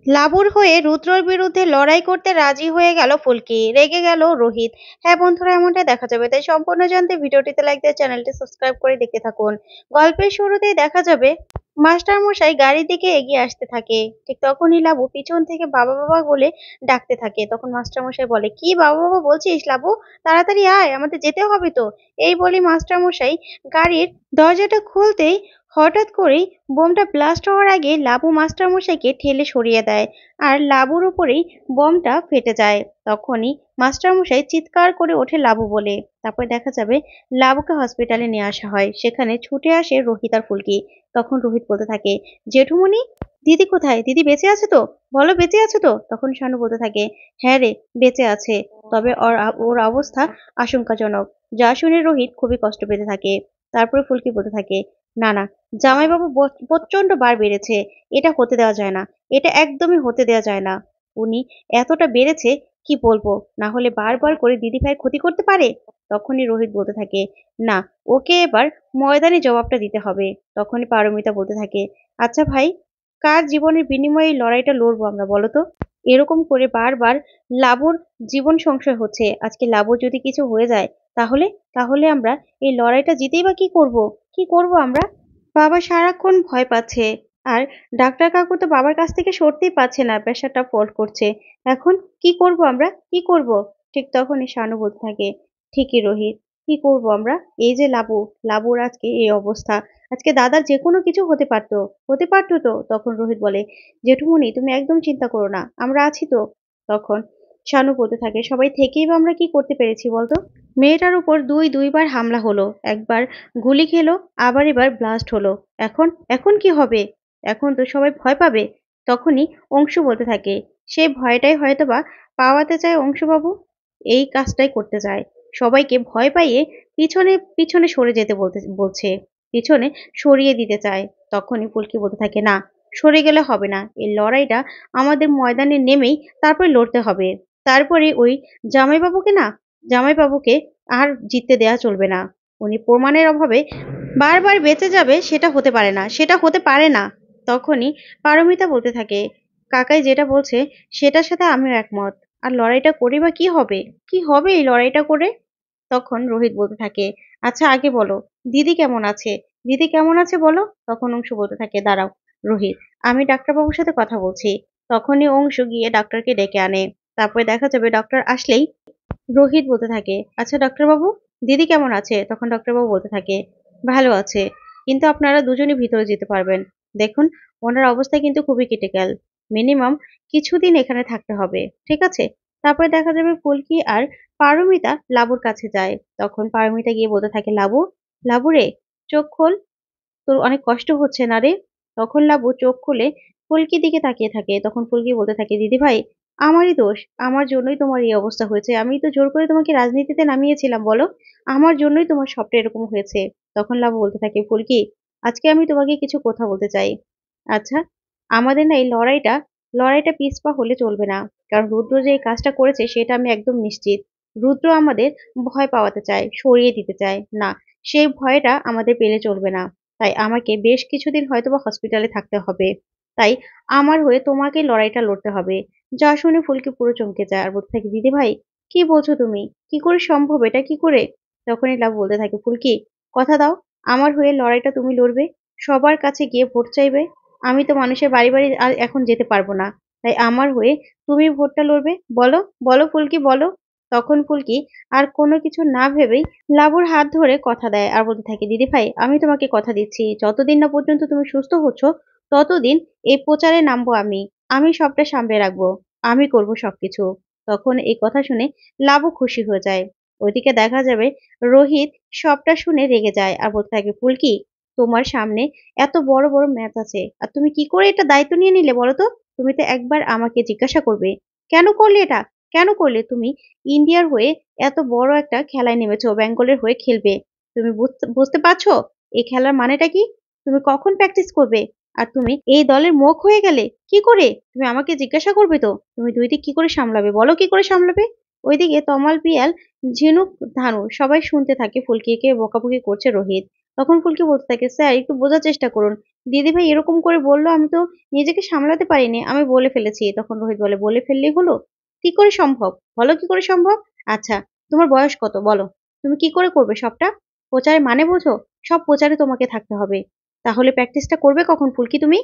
লাবুর হয়ে রুদ্রর বিরুদ্ধে লড়াই করতে রাজি হয়ে গেল ফুলকি, রেগে গেল রোহিত। হ্যাঁ বন্ধুরা, এমনটাই দেখা যাবে, তাই সম্পূর্ণ জানতে ভিডিওটিতে লাইক দিয়ে চ্যানেলটি সাবস্ক্রাইব করে দেখতে থাকুন। গল্পের শুরুতেই দেখা যাবে মাস্টার মশাই গাড়ির দিকে এগিয়ে আসতে থাকে। ঠিক তখনই লাবু পিছন থেকে বাবা বাবা বলে ডাকতে থাকে। তখন মাস্টার মশাই বলে, কি বাবা বাবা বলছিস লাবু, তাড়াতাড়ি আয়, আমাদের যেতে হবে তো। এই বলি মাস্টার মশাই গাড়ির দরজাটা খুলতেই হঠাৎ করেই বোমটা ব্লাস্ট হওয়ার আগে লাবু মাস্টারমশাইকে ঠেলে সরিয়ে দেয়, আর লাবুর উপরেই বোমটা ফেটে যায়। তখনই মাস্টারমশাই চিৎকার করে ওঠে লাবু বলে। তারপর দেখা যাবে লাবুকে হসপিটালে নিয়ে আসা হয়। সেখানে ছুটে আসে রোহিত আর ফুলকি। তখন রোহিত বলতে থাকে, জেঠুমনি, দিদি কোথায়? দিদি বেঁচে আছে তো? বলো বেঁচে আছে তো? তখন শানু বলতে থাকে, হ্যাঁ রে, বেঁচে আছে, তবে ওর অবস্থা আশঙ্কাজনক। যা শুনে রোহিত খুবই কষ্ট পেতে থাকে। তারপরে ফুলকি বলতে থাকে, না না, জামাইবাবু প্রচন্ড বার বেড়েছে, এটা হতে দেওয়া যায় না, এটা একদমই হতে দেওয়া যায় না। উনি এতটা বেড়েছে, কি বলবো, না হলে বারবার করে দিদি ভাইয়ের ক্ষতি করতে পারে। তখনই রোহিত বলতে থাকে, না, ওকে এবার ময়দানে জবাবটা দিতে হবে। তখনই পারমিতা বলতে থাকে, আচ্ছা ভাই, কার জীবনের বিনিময়ে এই লড়াইটা লড়বো আমরা বলো তো? এরকম করে বারবার লাবুর জীবন সংশয় হচ্ছে, আজকে লাবুর যদি কিছু হয়ে যায়, তাহলে তাহলে আমরা এই লড়াইটা জিতেই বা কি করব? কি করব আমরা? বাবা সারাক্ষণ ভয় পাচ্ছে, আর ডাক্তার কাকু তো বাবার কাছ থেকে সরতেই পারছে না, প্রেশারটা ফল করছে। এখন কি করব আমরা, কি করব? ঠিক তখনই শানু বলতে থাকে, ঠিকই রোহিত, কি করব আমরা? এই যে লাবু, লাবুর আজকে এই অবস্থা, আজকে দাদার যে কোনো কিছু হতে পারতো, হতে পারতো তো। তখন রোহিত বলে, জেঠুমনি তুমি একদম চিন্তা করো না, আমরা আছি তো। তখন শানু বলতে থাকে, সবাই থেকেই বা আমরা কি করতে পেরেছি বলতো? মেয়েটার উপর দুইবার হামলা হলো, একবার গুলি খেলো, আবার এবার ব্লাস্ট হলো। এখন এখন কি হবে? এখন তো সবাই ভয় পাবে। তখনই অংশু বলতে থাকে, সেই ভয়টাই হয়তোবা পাওয়াতে চায় অংশুবাবু, এই কাজটাই করতে চায়, সবাইকে ভয় পাইয়ে পিছনে পিছনে সরে যেতে বলছে, পিছনে সরিয়ে দিতে চায়। তখনই ফুলকি বলতে থাকে, না, সরে গেলে হবে না, এই লড়াইটা আমাদের ময়দানে নেমেই তারপরে লড়তে হবে। তারপরে ওই জামাইবাবুকে না, জামাইবাবুকে আর জিততে দেয়া চলবে না। উনি প্রমাণের অভাবে বারবার বেঁচে যাবে, সেটা হতে পারে না, সেটা হতে পারে না। তখনই পারমিতা বলতে থাকে, কাকাই যেটা বলছে সেটার সাথে আমিও একমত। আর লড়াইটা করে বা কি হবে? কি হবে এই লড়াইটা করে? তখন রোহিত বলতে থাকে, আচ্ছা আগে বলো, দিদি কেমন আছে? দিদি কেমন আছে বলো। তখন অংশু বলতে থাকে, দাঁড়াও রোহিত, আমি ডাক্তারবাবুর সাথে কথা বলছি। তখনই অংশু গিয়ে ডাক্তারকে ডেকে আনে। তারপরে দেখা যাবে ডক্টর আসলেই রোহিত বলতে থাকে, আচ্ছা ডাক্তারবাবু, দিদি কেমন আছে? তখন ডাক্তারবাবু বলতে থাকে, ভালো আছে, কিন্তু আপনারা দুজনই ভিতরে যেতে পারবেন। দেখুন, ওনার অবস্থা কিন্তু খুবই ক্রিটিক্যাল, মিনিমাম কিছুদিন এখানে থাকতে হবে, ঠিক আছে? তারপরে দেখা যাবে ফুলকি আর পারমিতা লাবুর কাছে যায়। তখন পারমিতা গিয়ে বলতে থাকে, লাবু, লাবু রে, চোখ খোল, তোর অনেক কষ্ট হচ্ছে না রে? তখন লাবু চোখ খুলে ফুলকির দিকে তাকিয়ে থাকে। তখন ফুলকি বলতে থাকে, দিদি ভাই, আমারই দোষ, আমার জন্যই তোমার এই অবস্থা হয়েছে, আমি তো জোর করে তোমাকে রাজনীতিতে নামিয়েছিলাম বলো, আমার জন্যই তোমার সবটা এরকম হয়েছে। তখন লাবু বলতে থাকে, ফুলকি, আজকে আমি তোমাকে কিছু কথা বলতে চাই। আচ্ছা, আমাদের না এই লড়াইটা লড়াইটা পিছপা হলে চলবে না, কারণ রুদ্র যে এই কাজটা করেছে সেটা আমি একদম নিশ্চিত। রুদ্র আমাদের ভয় পাওয়াতে চায়, সরিয়ে দিতে চায় না, সেই ভয়টা আমাদের পেলে চলবে না। তাই আমাকে বেশ কিছুদিন হয়তোবা হসপিটালে থাকতে হবে। তাই আমার হয়ে তোমাকে লড়াইটা লড়তে হবে। যা শুনে ফুলকি পুরো চমকে যায় আর বলতে থাকে, দিদি ভাই, কি বলছো তুমি? কি করে সম্ভব, এটা কি করে? তখনই লাভ বলতে থাকে, ফুলকি, কথা দাও, আমার হয়ে লড়াইটা তুমি লড়বে, সবার কাছে গিয়ে ভোট চাইবে। আমি তো মানুষের বাড়ি বাড়ি আর এখন যেতে পারবো না, তাই আমার হয়ে তুমি ভোটটা লড়বে। বলো, বলো ফুলকি, বলো। তখন ফুলকি আর কোনো কিছু না ভেবেই লাবুর হাত ধরে কথা দেয় আর বলতে থাকে, দিদি ভাই, আমি তোমাকে কথা দিচ্ছি, যতদিন না পর্যন্ত তুমি সুস্থ হচ্ছ, ততদিন এই প্রচারে নামবো আমি, আমি সবটা সামলে রাখবো, আমি করব সবকিছু। তখন এই কথা শুনে লাবু খুশি হয়ে যায়। ওইদিকে দেখা যাবে রোহিত সবটা শুনে রেগে যায় আর বলতে থাকে, ফুলকি, তোমার সামনে এত বড় বড় ম্যাচ আছে, আর তুমি কি করে এটা দায়িত্ব নিয়ে নিলে বলো তো? তুমি তো একবার আমাকে জিজ্ঞাসা করবে, কেন করলে এটা, কেন করলে তুমি? ইন্ডিয়ার হয়ে এত বড় একটা খেলায় নেমেছো, বেঙ্গলের হয়ে খেলবে, তুমি বুঝতে বুঝতে পারছো এই খেলার মানেটা কি? তুমি কখন প্র্যাকটিস করবে? আর তুমি এই দলের মুখ হয়ে গেলে কি করে? তুমি আমাকে জিজ্ঞাসা করবে তো? তুমি দুই দিক কি করে সামলাবে বলো, কি করে সামলাবে? ওইদিকে তমাল পিয়াল, ঝিনুক, ধানু সবাই শুনতে থাকে ফুলকিকে বকাবকি করছে রোহিত। তখন ফুলকি বলতে থাকে, স্যার একটু বোঝার চেষ্টা করুন। দিদিভাই এরকম করে বললো, আমি তো নিজেকে সামলাতে পারিনি, আমি বলে ফেলেছি। তখন রোহিত বলে, বলে ফেললেই হলো? কি করে সম্ভব? বলো কি করে সম্ভব? আচ্ছা, তোমার বয়স কত বলো? তুমি কি করে করবে সবটা? প্রচারের মানে বোঝো? সব প্রচারে তোমাকে থাকতে হবে। তাহলে প্র্যাকটিসটা করবে কখন ফুলকি তুমি?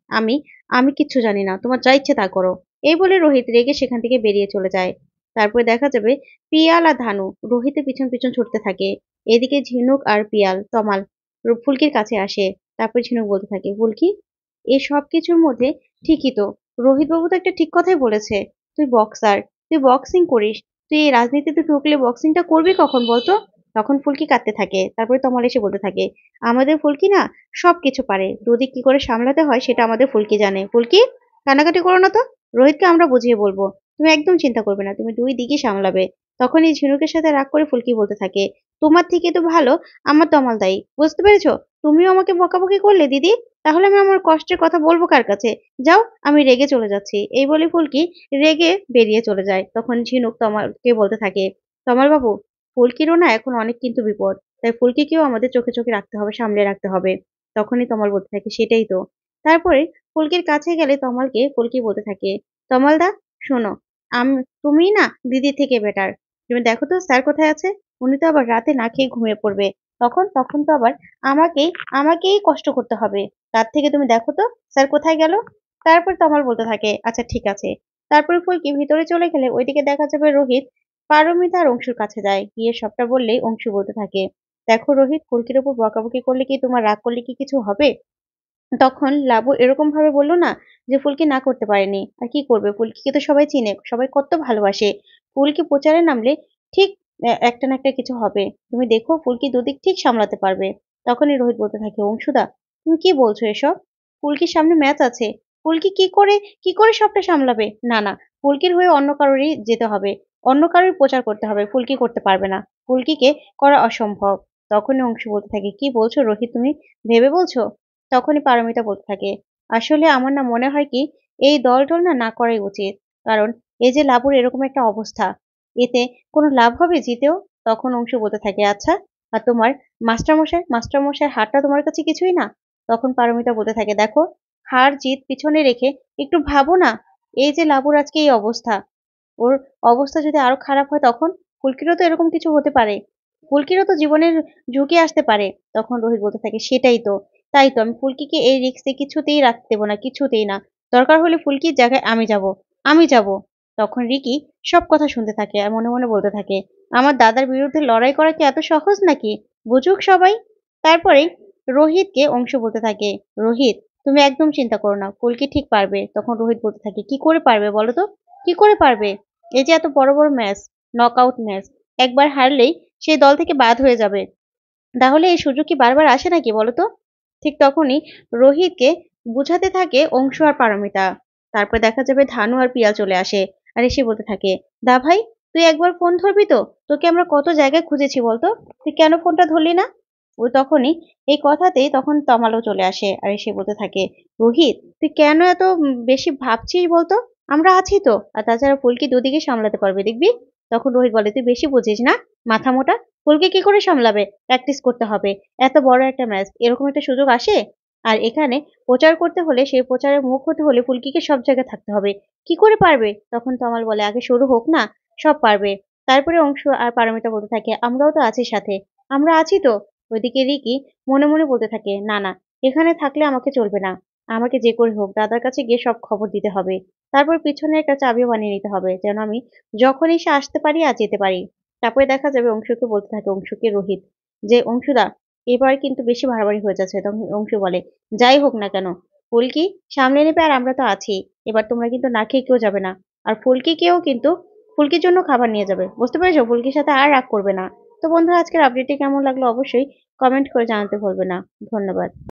আমি আমি কিচ্ছু জানি না। তোমার যা ইচ্ছে তা করো। এই বলে রোহিত রেগে সেখান থেকে বেরিয়ে চলে যায়। তারপরে দেখা যাবে পিয়াল আর ধানু রোহিতের পিছন পিছন ছুটতে থাকে। এদিকে ঝিনুক আর পিয়াল তমাল ফুলকির কাছে আসে। তারপরে ঝিনুক বলতে থাকে, ফুলকি, এই সব কিছুর মধ্যে ঠিকই তো, রোহিত বাবু তো একটা ঠিক কথাই বলেছে। তুই বক্সার, তুই বক্সিং করিস, তুই এই রাজনীতিতে ঢুকলে বক্সিংটা করবি কখন বলতো? তখন ফুলকি কাঁদতে থাকে। তারপরে তমাল এসে বলতে থাকে, আমাদের ফুলকি না সবকিছু পারে। দুদিক কি করে সামলাতে হয় সেটা আমাদের ফুলকি জানে। ফুলকি, কান্নাকাটি করো না তো। রোহিতকে আমরা বুঝিয়ে বলবো। তুমি একদম চিন্তা করবে না। তুমি দুই দিকই সামলাবে। তখন এই ঝিনুকের সাথে রাগ করে ফুলকি বলতে থাকে, তোমার থেকে তো ভালো আমার তমাল দায়ী। বুঝতে পেরেছো? তুমিও আমাকে বকাবকি করলে দিদি। তাহলে আমি আমার কষ্টের কথা বলবো কার কাছে? যাও, আমি রেগে চলে যাচ্ছি। এই বলে ফুলকি রেগে বেরিয়ে চলে যায়। তখন ঝিনুক তমালকে বলতে থাকে, তমাল বাবু, ফুলকিরও না এখন অনেক কিন্তু বিপদ। তাই ফুলকিকেও আমাদের চোখে চোখে রাখতে হবে, সামলে রাখতে হবে। তখনই তমাল বলতে থাকে, সেটাই তো। তারপরে ফুলকির কাছে গেলে তমালকে ফুলকি বলতে থাকে, তমাল দা, শোনো, তুমি না দিদির থেকে বেটার। তুমি দেখো তো স্যার কোথায় আছে? উনি তো আবার রাতে না খেয়ে ঘুমিয়ে পড়বে। তখন তো আবার আমাকেই আমাকেই কষ্ট করতে হবে। তার থেকে তুমি দেখো তো স্যার কোথায় গেল? তারপর তমাল বলতে থাকে, আচ্ছা ঠিক আছে। তারপরে ফুলকি ভিতরে চলে গেলে ওইদিকে দেখা যাবে রোহিত পারমিতা আর অংশুর কাছে যায়। গিয়ে সবটা বললেই অংশু বলতে থাকে, দেখো রোহিত, ফুলকির উপর বকাবকি করলে কি, তোমার রাগ করলে কি কিছু হবে? তখন লাবু এরকম ভাবে বলল না যে ফুলকি না করতে পারেনি। আর কি করবে, ফুলকিকে তো সবাই চিনে, সবাই কত ভালোবাসে। ফুলকি প্রচারে নামলে ঠিক একটা না একটা কিছু হবে। তুমি দেখো ফুলকি দুদিক ঠিক সামলাতে পারবে। তখনই রোহিত বলতে থাকে, অংশুদা, তুমি কি বলছো এসব? ফুলকির সামনে ম্যাচ আছে। ফুলকি কি করে সবটা সামলাবে? না না, ফুলকির হয়ে অন্য কারোরই যেতে হবে। অন্য কারোর প্রচার করতে হবে। ফুলকি করতে পারবে না। ফুলকিকে করা অসম্ভব। তখনই অংশু বলতে থাকে, কি বলছো রোহিত তুমি? ভেবে বলছো? তখনই পারমিতা বলতে থাকে, আসলে আমার না মনে হয় কি, এই দল-টল না করাই উচিত। কারণ এই যে লাবুর এরকম একটা অবস্থা, এতে কোনো লাভ হবে জিতেও? তখন অংশু বলতে থাকে, আচ্ছা, আর তোমার মাস্টারমশাই হারটা তোমার কাছে কিছুই না? তখন পারমিতা বলতে থাকে, দেখো, হার জিত পিছনে রেখে একটু ভাবো না। এই যে লাবুর আজকে এই অবস্থা, ওর অবস্থা যদি আরো খারাপ হয় তখন? ফুলকিরও তো এরকম কিছু হতে পারে। ফুলকিরও তো জীবনের ঝুঁকি আসতে পারে। তখন রোহিত বলতে থাকে, সেটাই তো। তাই তো আমি ফুলকিকে এই রিস্কে কিছুতেই রাখতে দেবো না, কিছুতেই না। দরকার হলে ফুলকির জায়গায় আমি যাব। তখন রিকি সব কথা শুনতে থাকে আর মনে মনে বলতে থাকে, আমার দাদার বিরুদ্ধে লড়াই করা কি এত সহজ নাকি? বুঝুক সবাই। তারপরে রোহিতকে অংশ বলতে থাকে, রোহিত, তুমি একদম চিন্তা করো না, ফুলকি ঠিক পারবে। তখন রোহিত বলতে থাকে, কি করে পারবে বলো তো? কি করে পারবে? এই যে এত বড় বড় ম্যাচ, নকআউট ম্যাচ, একবার হারলেই সেই দল থেকে বাদ হয়ে যাবে। তাহলে এই সুযোগ কি বারবার আসে নাকি বলতো? ঠিক তখনই রোহিতকে বুঝাতে থাকে অংশু আর পারমিতা। তারপর দেখা যাবে ধানু আর পিয়া চলে আসে। আর এসে বলতে থাকে, দা ভাই, তুই একবার ফোন ধরবি তো? তোকে আমরা কত জায়গায় খুঁজেছি বলতো, তুই কেন ফোনটা ধরলি না? ও তখনই এই কথাতেই তখন তমালও চলে আসে আর এসে বলতে থাকে, রোহিত, তুই কেন এত বেশি ভাবছিস বলতো? আমরা আছি তো। আর তাছাড়া ফুলকি দুদিকে সামলাতে পারবে দেখবি। তখন রোহিত বলে, তুই বেশি বুঝিস না, মাথা মোটা। ফুলকি কি করে সামলাবে? প্র্যাকটিস করতে হবে। এত বড় একটা ম্যাচ, এরকম একটা সুযোগ আসে? আর এখানে প্রচার করতে হলে, সেই প্রচারের মুখ হতে হলে ফুলকিকে সব জায়গায় থাকতে হবে। কি করে পারবে? তখন তমাল বলে, আগে শুরু হোক না, সব পারবে। তারপরে অংশু আর পারমিতা বলতে থাকে, আমরাও তো আছি সাথে। আমরা আছি তো। ওইদিকে রিকি মনে মনে বলতে থাকে, না না, এখানে থাকলে আমাকে চলবে না। আমাকে যে করে হোক দাদার কাছে গিয়ে সব খবর দিতে হবে। তারপর পিছনে একটা চাবিও বানিয়ে নিতে হবে, যেন আমি যখনই সে আসতে পারি আর যেতে পারি। তারপরে দেখা যাবে অংশুকে বলতে থাকে, অংশুকে রোহিত, যে অংশুদা, এবার কিন্তু বেশি বাড়াবাড়ি হয়ে যাচ্ছে। তখন অংশু বলে, যাই হোক না কেন, ফুলকি সামলে নেবে আর আমরা তো আছি। এবার তোমরা কিন্তু না খেয়ে কেউ যাবে না। আর ফুলকিকেও কিন্তু ফুলকির জন্য খাবার নিয়ে যাবে। বুঝতে পেরেছো? ফুলকির সাথে আর রাগ করবে না। তো বন্ধুরা, আজকের আপডেটটি কেমন লাগলো অবশ্যই কমেন্ট করে জানাতে ভুলবে না। ধন্যবাদ।